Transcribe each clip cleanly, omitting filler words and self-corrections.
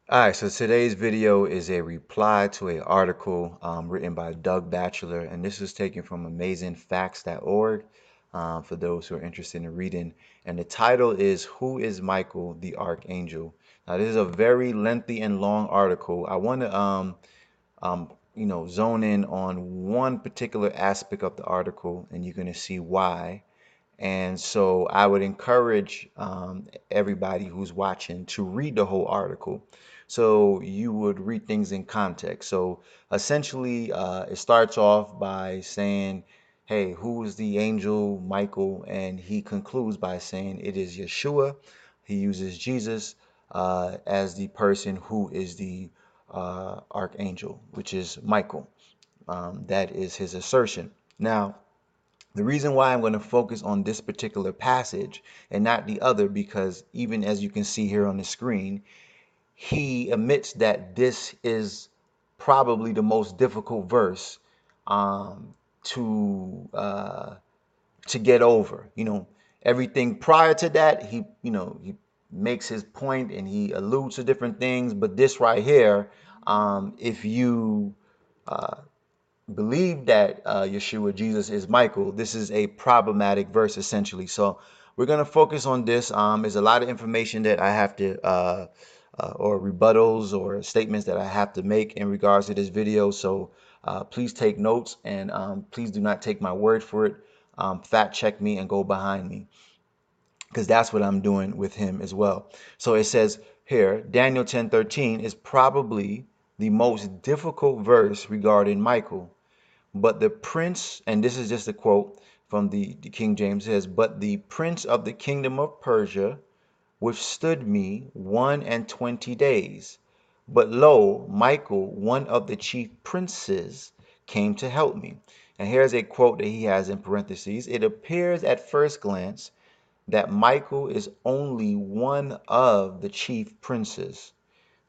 All right, so today's video is a reply to an article written by Doug Batchelor, and this is taken from amazingfacts.org for those who are interested in reading. And the title is "Who is Michael the Archangel?" Now, this is a very lengthy and long article. I want to zone in on one particular aspect of the article, and you're going to see why. And so I would encourage everybody who's watching to read the whole article. So you would read things in context. So essentially, it starts off by saying, hey, who is the angel Michael? And he concludes by saying it is Yeshua. He uses Jesus as the person who is the archangel, which is Michael. That is his assertion. Now, the reason why I'm going to focus on this particular passage and not the other, because even as you can see here on the screen, he admits that this is probably the most difficult verse um, to uh, to get over. Everything prior to that, he makes his point and he alludes to different things, but this right here, if you uh, believe that Yeshua, Jesus, is Michael, this is a problematic verse essentially. So we're going to focus on this. There's a lot of information that I have to, or rebuttals or statements that I have to make in regards to this video. So please take notes and please do not take my word for it. Fact check me and go behind me, because that's what I'm doing with him as well. So it says here, Daniel 10:13 is probably the most difficult verse regarding Michael. But the prince, and this is just a quote from the King James, says, but the prince of the kingdom of Persia withstood me 1 and 20 days. But lo, Michael, one of the chief princes, came to help me. And here's a quote that he has in parentheses. It appears at first glance that Michael is only one of the chief princes.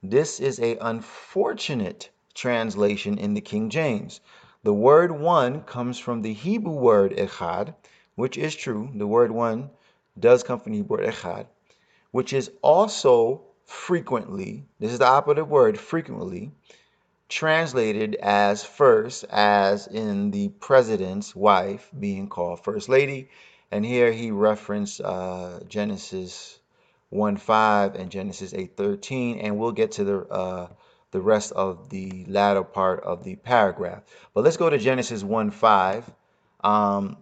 This is a unfortunate translation in the King James. The word one comes from the Hebrew word echad, which is true. The word one does come from the Hebrew word echad, which is also frequently, this is the operative word, frequently, translated as first, as in the president's wife being called first lady. And here he referenced Genesis 1:5 and Genesis 8:13, and we'll get to the rest of the latter part of the paragraph. But let's go to Genesis 1:5. Um,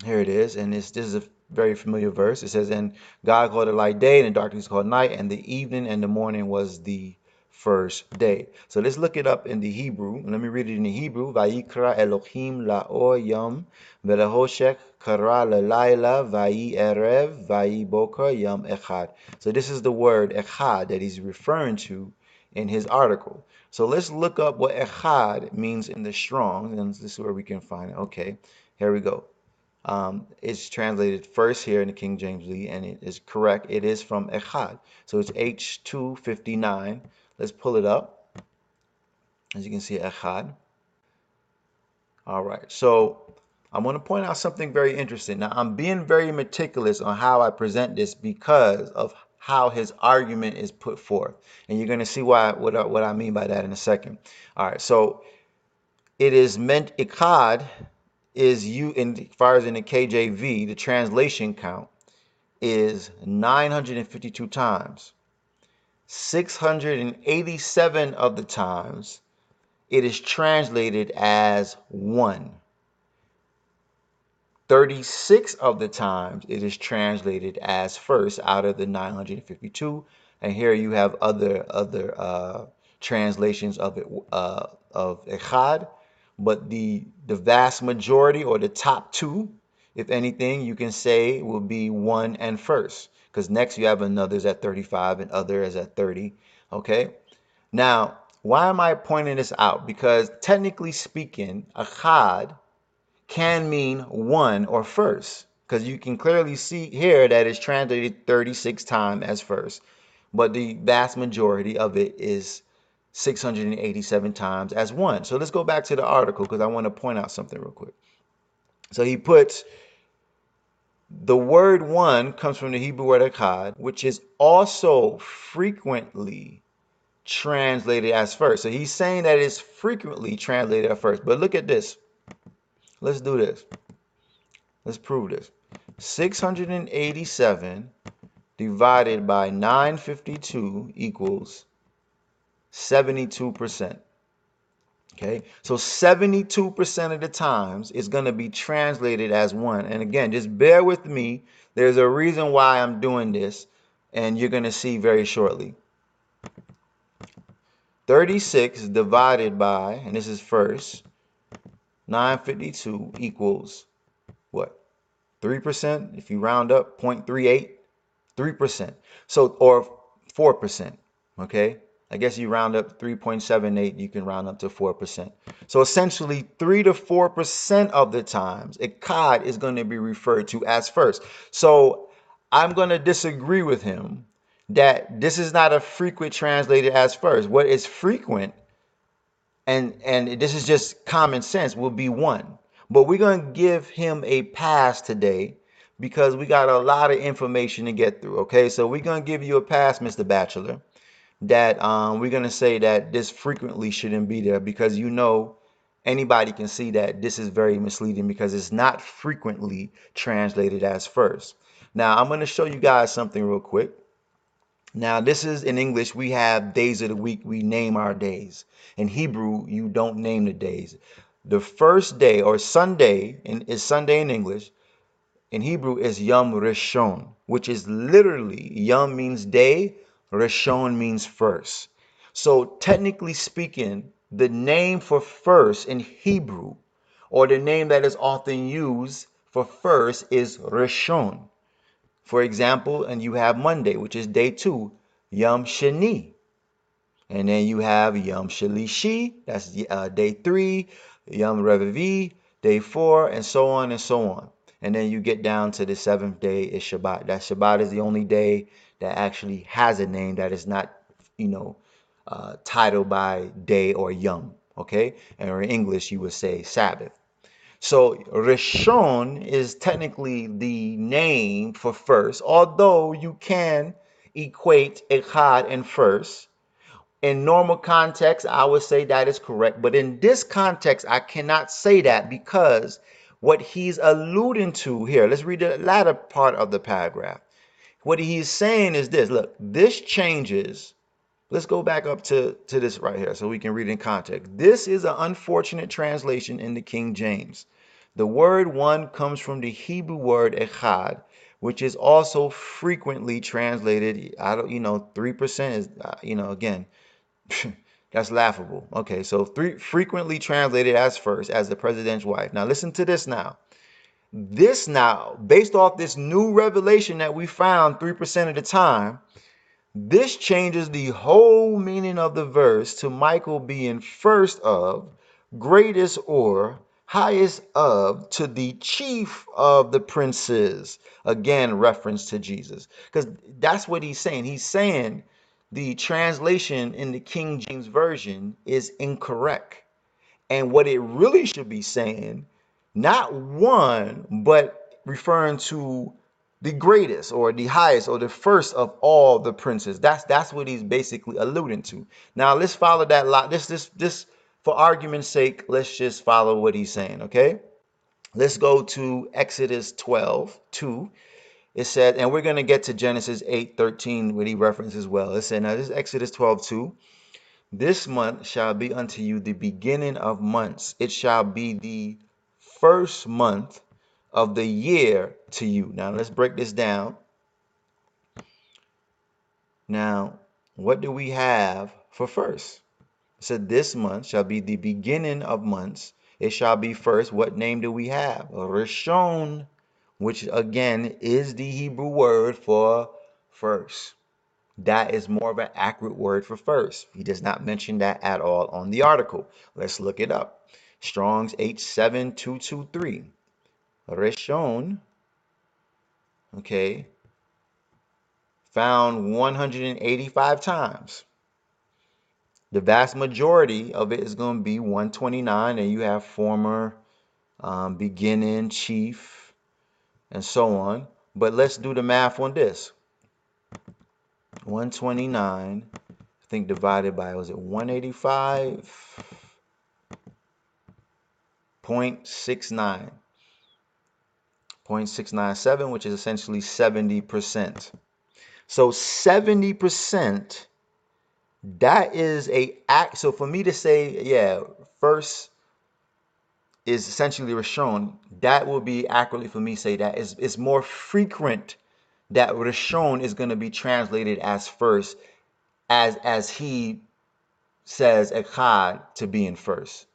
Here it is, and this is a very familiar verse. It says, "And God called the light day, and the darkness called night, and the evening and the morning was the first day." So let's look it up in the Hebrew. Let me read it in the Hebrew. Vayikra Elohim la'or yom v'lehoshek kara lelayla vayi erev vayi boker yom echad. So this is the word echad that he's referring to in his article. So let's look up what echad means in the Strong, and this is where we can find it. Okay, here we go. It's translated first here in the King James Lee, and it is correct. It is from echad. So it's H259. Let's pull it up. As you can see, echad. All right. So I want to point out something very interesting. Now, I'm being very meticulous on how I present this because of how his argument is put forth. And you're going to see what I mean by that in a second. All right. So it is meant, echad is you, in as far as in the KJV, the translation count is 952 times. 687 of the times it is translated as one. 36 of the times it is translated as first out of the 952. And here you have other translations of it, of echad, but the vast majority, or the top two, if anything, you can say will be one and first, because next you have another's at 35 and other is at 30. Okay, now why am I pointing this out? Because technically speaking, echad can mean one or first, because you can clearly see here that it's translated 36 times as first, but the vast majority of it is 687 times as one. So let's go back to the article, because I want to point out something real quick. So he puts the word one comes from the Hebrew word echad, which is also frequently translated as first. So he's saying that it's frequently translated as first. But look at this. Let's do this. Let's prove this. 687 divided by 952 equals 72%. Okay, so 72% of the times it's going to be translated as one. And again, just bear with me. There's a reason why I'm doing this, and you're going to see very shortly. 36 divided by, and this is first, 952 equals what? 3%, if you round up, 0.38, 3%. So, or 4%, okay? I guess you round up 3.78, you can round up to 4%. So essentially 3 to 4% of the times, echad is going to be referred to as first. So I'm going to disagree with him that this is not a frequent translated as first. What is frequent, and this is just common sense, will be one. But we're going to give him a pass today because we got a lot of information to get through. Okay, so we're going to give you a pass, Mr. Batchelor, that we're going to say that this frequently shouldn't be there because anybody can see that this is very misleading because it's not frequently translated as first. Now I'm going to show you guys something real quick. Now, this is in English, we have days of the week, we name our days. In Hebrew, you don't name the days. The first day, or Sunday, is Sunday in English. In Hebrew is Yom Rishon, which is literally, Yom means day, Rishon means first. So technically speaking, the name for first in Hebrew, or the name that is often used for first, is Rishon. For example, and you have Monday, which is day 2, Yom Shani. And then you have Yom Shalishi, that's day 3, Yom Revivi, day 4, and so on and so on. And then you get down to the 7th day is Shabbat. That Shabbat is the only day that actually has a name that is not, titled by day or Yom. Okay? And in English, you would say Sabbath. So Rishon is technically the name for first, although you can equate echad and first. In normal context, I would say that is correct. But in this context, I cannot say that because what he's alluding to here, let's read the latter part of the paragraph. What he's saying is this, look, this changes. Let's go back up to this right here so we can read in context. This is an unfortunate translation in the King James. The word one comes from the Hebrew word echad, which is also frequently translated. 3% is, again, that's laughable. Okay, so frequently translated as first, as the president's wife. Now listen to this now. This now, based off this new revelation that we found 3% of the time, this changes the whole meaning of the verse to Michael being first of, greatest or, highest of, to the chief of the princes. Again, reference to Jesus. Because that's what he's saying. He's saying the translation in the King James Version is incorrect. And what it really should be saying, not one, but referring to the greatest or the highest or the first of all the princes. That's what he's basically alluding to. Now let's follow that lot. This for argument's sake, let's just follow what he's saying, okay? Let's go to Exodus 12:2. It said, and we're going to get to Genesis 8:13, where he references as well. It said, now this is Exodus 12:2. This month shall be unto you the beginning of months. It shall be the first month of the year to you. Now let's break this down. Now, what do we have for first? It said this month shall be the beginning of months. It shall be first. What name do we have? Rishon, which again is the Hebrew word for first. That is more of an accurate word for first. He does not mention that at all on the article. Let's look it up. Strong's H7223. Rishon, okay, found 185 times. The vast majority of it is going to be 129, and you have former, beginning, chief, and so on. But let's do the math on this. 129. I think divided by, was it 185.69, 0.697, which is essentially 70%. So 70%, that is a act. So for me to say, yeah, first is essentially rishon, that will be accurately for me say that it's more frequent that rishon is going to be translated as first, as he says echad to be in first.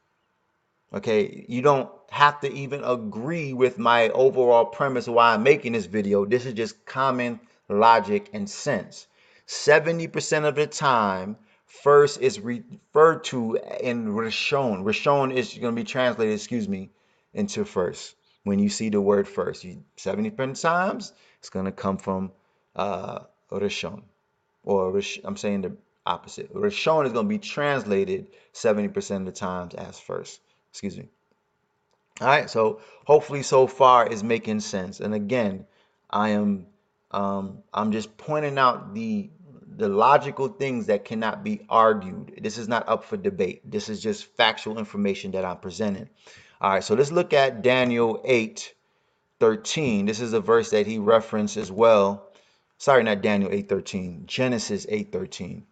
Okay, you don't have to even agree with my overall premise of why I'm making this video. This is just common logic and sense. 70% of the time, first is referred to in rishon. Rishon is going to be translated, excuse me, into first. When you see the word first, 70% of times, it's going to come from rishon. Or I'm saying the opposite. Rishon is going to be translated 70% of the times as first. Excuse me. All right, so hopefully so far is making sense. And again, I'm just pointing out the logical things that cannot be argued. This is not up for debate. This is just factual information that I'm presenting. All right, so let's look at Daniel 8:13. This is a verse that he referenced as well. Sorry, not Daniel 8:13, Genesis 8:13.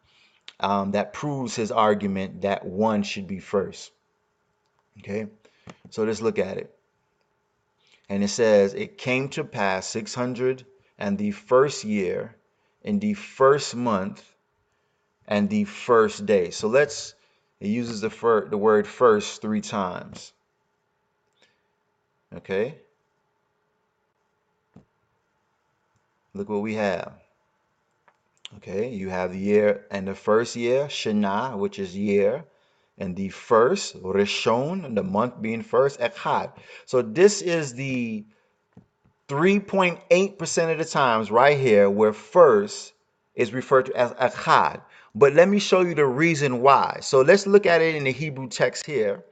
That proves his argument that one should be first. Okay, so let's look at it. And it says, it came to pass 600 and the first year, in the first month, and the first day. So it uses the word first 3 times. Okay, look what we have. Okay, you have the year, and the first year, Shana, which is year, and the first, Rishon, the month being first, echad. So this is the 3.8% of the times right here where first is referred to as echad. But let me show you the reason why. So let's look at it in the Hebrew text here,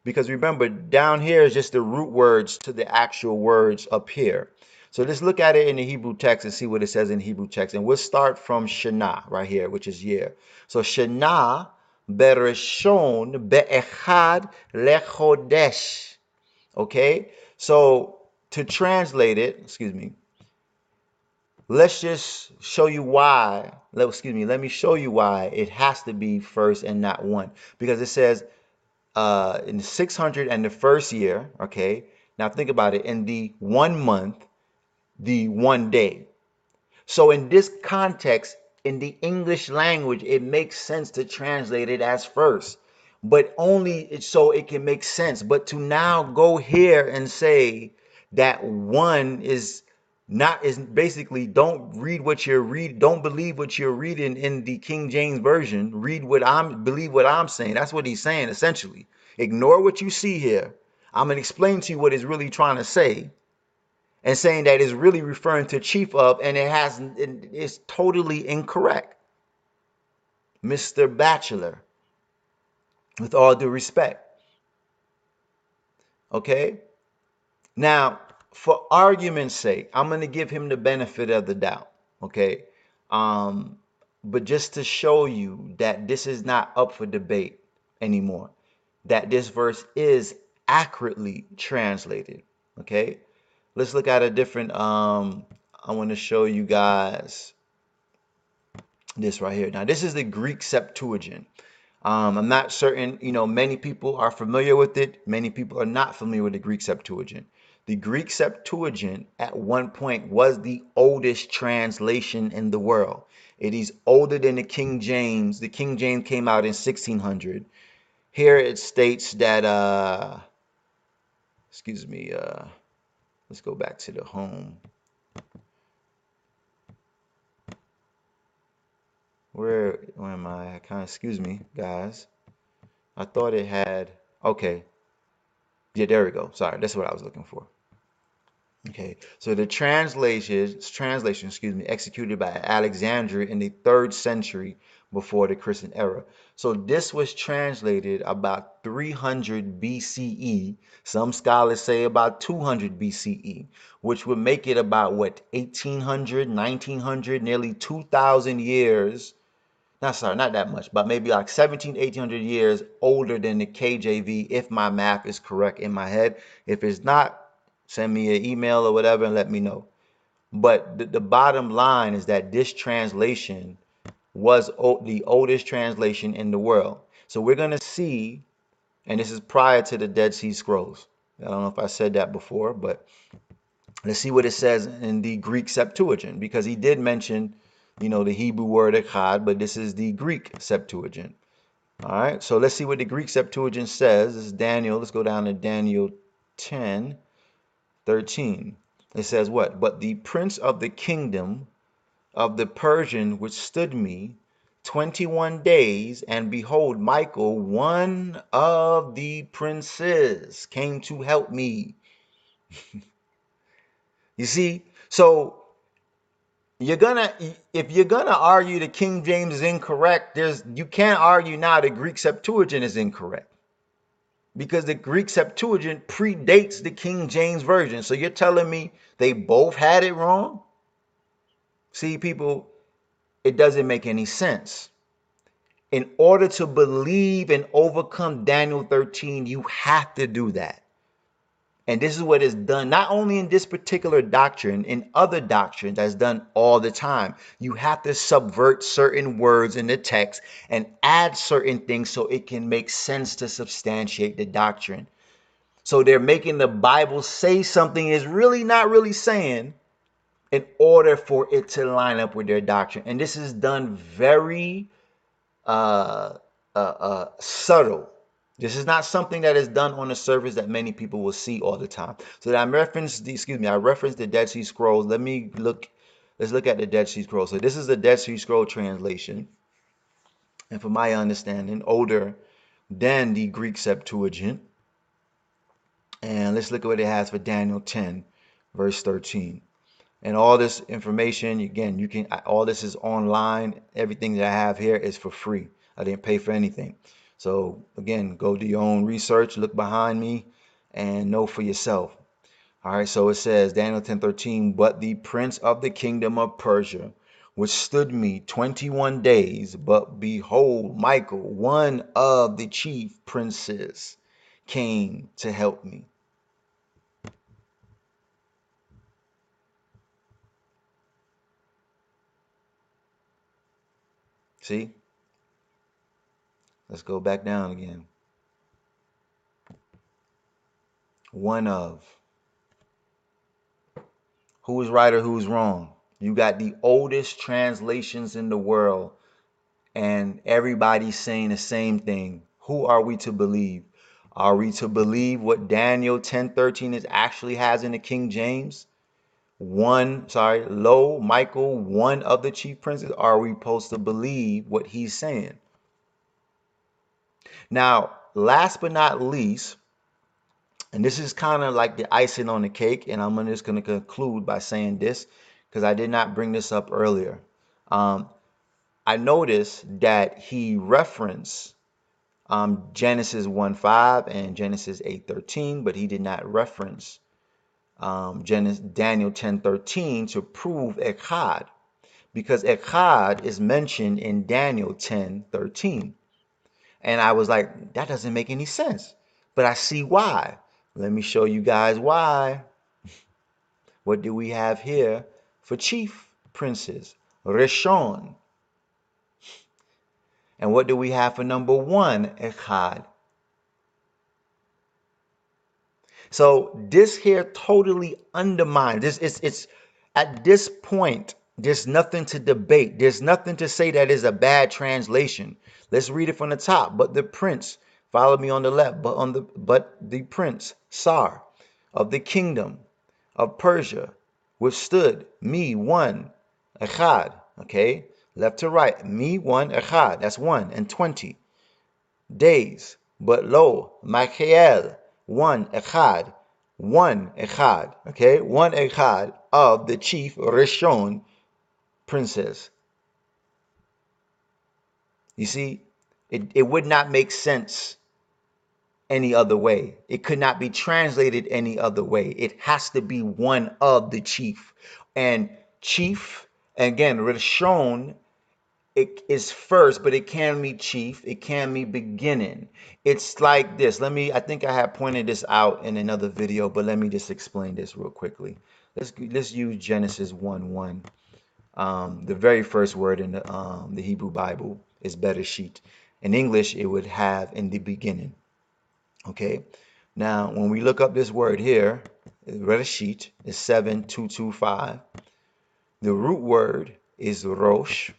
because remember, down here is just the root words to the actual words up here. So let's look at it in the Hebrew text and see what it says in the Hebrew text. And we'll start from Shana right here, which is year. So Shana bereshon be'echad lechodesh. Okay, so to translate it, excuse me, let's just show you why. Let me show you why it has to be first and not one. Because it says in the 600 and the first year, okay, now think about it, in the 1 month, the 1 day. So in this context, in the English language, it makes sense to translate it as first, but only so it can make sense. But to now go here and say that one is not, is basically, don't read what you're reading, don't believe what you're reading in the King James Version, believe what I'm saying. That's what he's saying essentially. Ignore what you see here. I'm going to explain to you what he's really trying to say, and saying that is really referring to chief of, and it's totally incorrect. Mr. Batchelor, with all due respect. Okay? Now, for argument's sake, I'm going to give him the benefit of the doubt. Okay? But just to show you that this is not up for debate anymore, that this verse is accurately translated. Okay? Let's look at a different, I want to show you guys this right here. Now, this is the Greek Septuagint. I'm not certain, many people are familiar with it. Many people are not familiar with the Greek Septuagint. The Greek Septuagint at one point was the oldest translation in the world. It is older than the King James. The King James came out in 1600. Here it states that, excuse me, let's go back to the home. Where am I? Excuse me, guys. I thought it had, okay. Yeah, there we go. Sorry, that's what I was looking for. Okay, so the translation, excuse me, executed by Alexander in the 3rd century before the Christian era. So this was translated about 300 BCE. Some scholars say about 200 BCE, which would make it about what, 1800, 1900, nearly 2,000 years not sorry, not that much, but maybe like 17, 1800 years older than the KJV, if my math is correct in my head. If it's not, send me an email or whatever and let me know. But the bottom line is that this translation was the oldest translation in the world. So we're going to see, and this is prior to the Dead Sea Scrolls. I don't know if I said that before, but let's see what it says in the Greek Septuagint, because he did mention, the Hebrew word echad, but this is the Greek Septuagint. All right, so let's see what the Greek Septuagint says. This is Daniel. Let's go down to Daniel 10:13. It says what? But the prince of the kingdom of the Persian withstood me 21 days, and behold, Michael, one of the princes, came to help me. You see, so if you're gonna argue the King James is incorrect, you can't argue now the Greek Septuagint is incorrect, because the Greek Septuagint predates the King James version. So you're telling me they both had it wrong? See, people, it doesn't make any sense. In order to believe and overcome Daniel 13, you have to do that. And this is what is done not only in this particular doctrine, in other doctrines that's done all the time. You have to subvert certain words in the text and add certain things so it can make sense to substantiate the doctrine. So they're making the Bible say something is really not really saying in order for it to line up with their doctrine. And this is done very subtle. This is not something that is done on the surface that many people will see all the time. So that I referenced the Dead Sea Scrolls. Let's look at the Dead Sea Scrolls. So this is the Dead Sea Scroll translation, and from my understanding, older than the Greek Septuagint. And let's look at what it has for Daniel 10, verse 13. And all this information, again, all this is online. Everything that I have here is for free. I didn't pay for anything. So again, go do your own research, look behind me, and know for yourself. All right, so it says, Daniel 10:13, but the prince of the kingdom of Persia withstood me 21 days, but behold, Michael, one of the chief princes, came to help me. See? Let's go back down again. One of. Who is right or who's wrong? You got the oldest translations in the world, and everybody's saying the same thing. Who are we to believe? Are we to believe what Daniel 10:13 actually has in the King James? Michael, one of the chief princes. Are we supposed to believe what he's saying? Now, last but not least, and this is kind of like the icing on the cake, and I'm just going to conclude by saying this, because I did not bring this up earlier. I noticed that he referenced Genesis 1:5 and Genesis 8:13, but he did not reference Daniel 10:13 to prove echad, because echad is mentioned in Daniel 10:13. And I was like, that doesn't make any sense. But I see why. Let me show you guys why. What do we have here for chief princes? Rishon. And what do we have for number one? Echad. So this here totally undermines this. It's at this point, there's nothing to debate. There's nothing to say that is a bad translation. Let's read it from the top. But the prince, follow me on the left, but the prince, Sar, of the kingdom of Persia, withstood me, one, echad. Okay, left to right, me, one, echad. That's 1 and 20 days. But lo, Michael, one echad, okay, one echad of the chief rishon princes. You see, it would not make sense any other way. It could not be translated any other way. It has to be one of the chief. And chief, again, rishon it is first, but it can be chief. It can be beginning. It's like this. I think I had pointed this out in another video, but let me just explain this real quickly. Let's use Genesis 1:1. The very first word in the Hebrew Bible is Bereshit. In English, it would have in the beginning. Okay. Now, when we look up this word here, Bereshit is 7225. The root word is Rosh,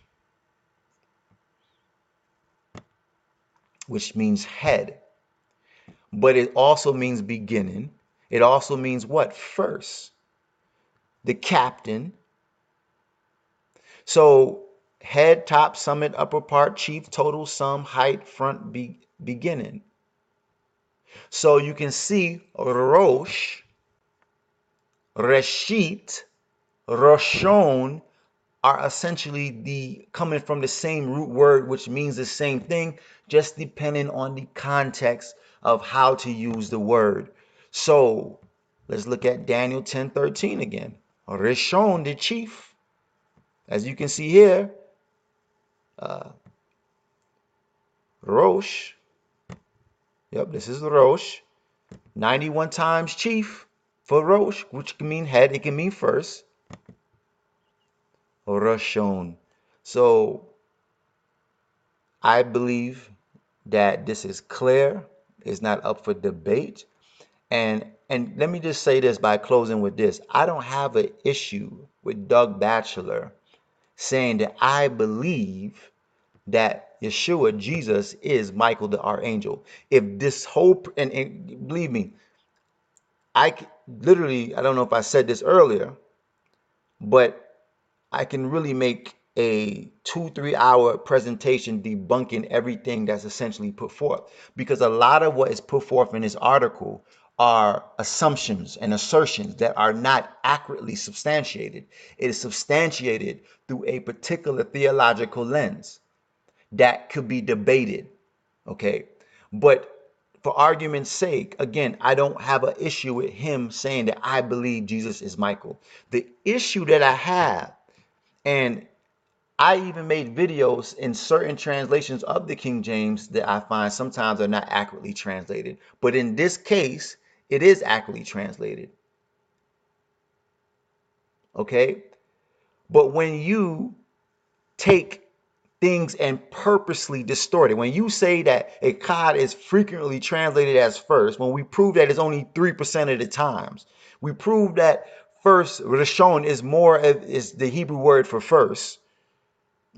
which means head, but it also means beginning. It also means what? First, the captain. So head, top, summit, upper part, chief, total, sum, height, front, beginning. So you can see Rosh, Reshit, Roshon are essentially the coming from the same root word, which means the same thing, just depending on the context of how to use the word. So let's look at Daniel 10:13 again. Rishon, the chief. As you can see here, Rosh. Yep, this is Rosh. 91 times chief for Rosh, which can mean head. It can mean first. Roshon. So I believe that this is clear. It's not up for debate. And let me just say this by closing with this. I don't have an issue with Doug Batchelor saying that I believe that Yeshua, Jesus, is Michael the Archangel. If this whole, and believe me, literally, I don't know if I said this earlier, but I can really make a 2-3 hour presentation debunking everything that's essentially put forth, because a lot of what is put forth in this article are assumptions and assertions that are not accurately substantiated. It is substantiated through a particular theological lens that could be debated. Okay. But for argument's sake, again, I don't have an issue with him saying that I believe Jesus is Michael. The issue that I have, and I even made videos in certain translations of the King James that I find sometimes are not accurately translated. But in this case, it is accurately translated. Okay. But when you take things and purposely distort it, when you say that echad is frequently translated as first, when we prove that it's only 3% of the times, we prove that first, rishon, is the Hebrew word for first.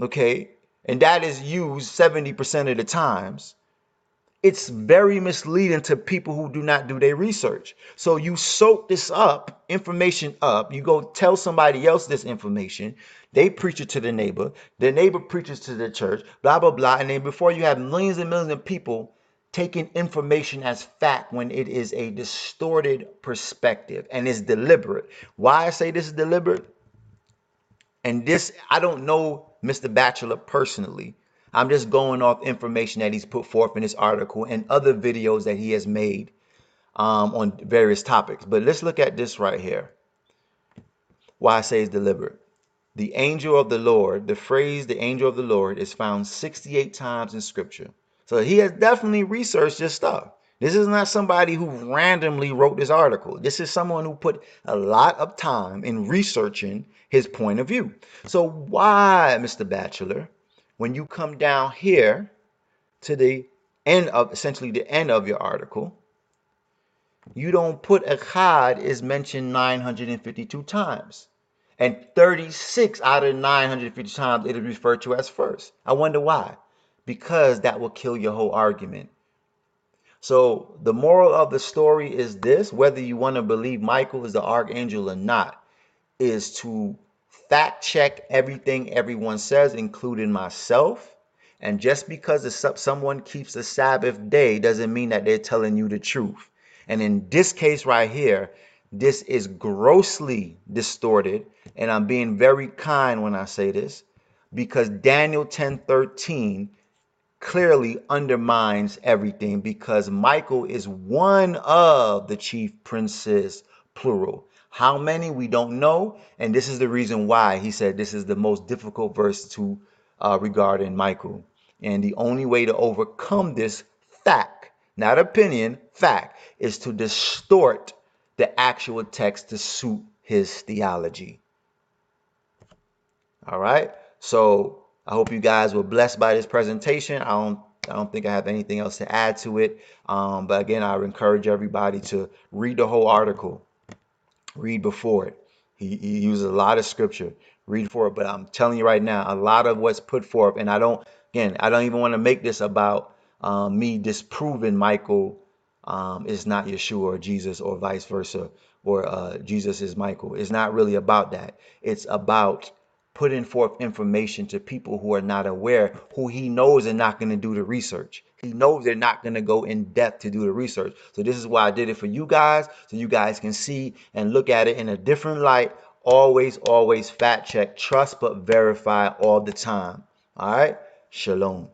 Okay, and that is used 70% of the times. It's very misleading to people who do not do their research. So you soak this information up, you go tell somebody else this information, they preach it to the neighbor preaches to the church, blah, blah, blah. And then before you have millions and millions of people taking information as fact when it is a distorted perspective and it's deliberate. Why I say this is deliberate? And this, I don't know Mr. Batchelor personally. I'm just going off information that he's put forth in this article and other videos that he has made on various topics. But let's look at this right here. Why I say it's deliberate. The angel of the Lord, the phrase the angel of the Lord is found 68 times in scripture. So he has definitely researched this stuff. This is not somebody who randomly wrote this article. This is someone who put a lot of time in researching his point of view. So why, Mr. Batchelor, when you come down here to the end of, essentially the end of your article, you don't put echad is mentioned 952 times. And 36 out of 950 times it is referred to as first. I wonder why. Because that will kill your whole argument. So the moral of the story is this: whether you want to believe Michael is the archangel or not, is to fact check everything everyone says, including myself. And just because someone keeps the Sabbath day doesn't mean that they're telling you the truth. And in this case right here, this is grossly distorted. And I'm being very kind when I say this, because Daniel 10:13 clearly undermines everything, because Michael is one of the chief princes, plural. How many, we don't know. And this is the reason why he said this is the most difficult verse to regarding Michael. And the only way to overcome this fact, not opinion, fact, is to distort the actual text to suit his theology. All right. So I hope you guys were blessed by this presentation. I don't think I have anything else to add to it. But again, I would encourage everybody to read the whole article. Read before it. He uses a lot of scripture. Read for it. But I'm telling you right now, a lot of what's put forth, and I don't even want to make this about me disproving Michael is not Yeshua or Jesus or vice versa, or Jesus is Michael. It's not really about that. It's about putting forth information to people who are not aware, who he knows are not going to do the research. He knows they're not going to go in depth to do the research. So this is why I did it for you guys, so you guys can see and look at it in a different light. Always, always fact check, trust but verify all the time. All right. Shalom.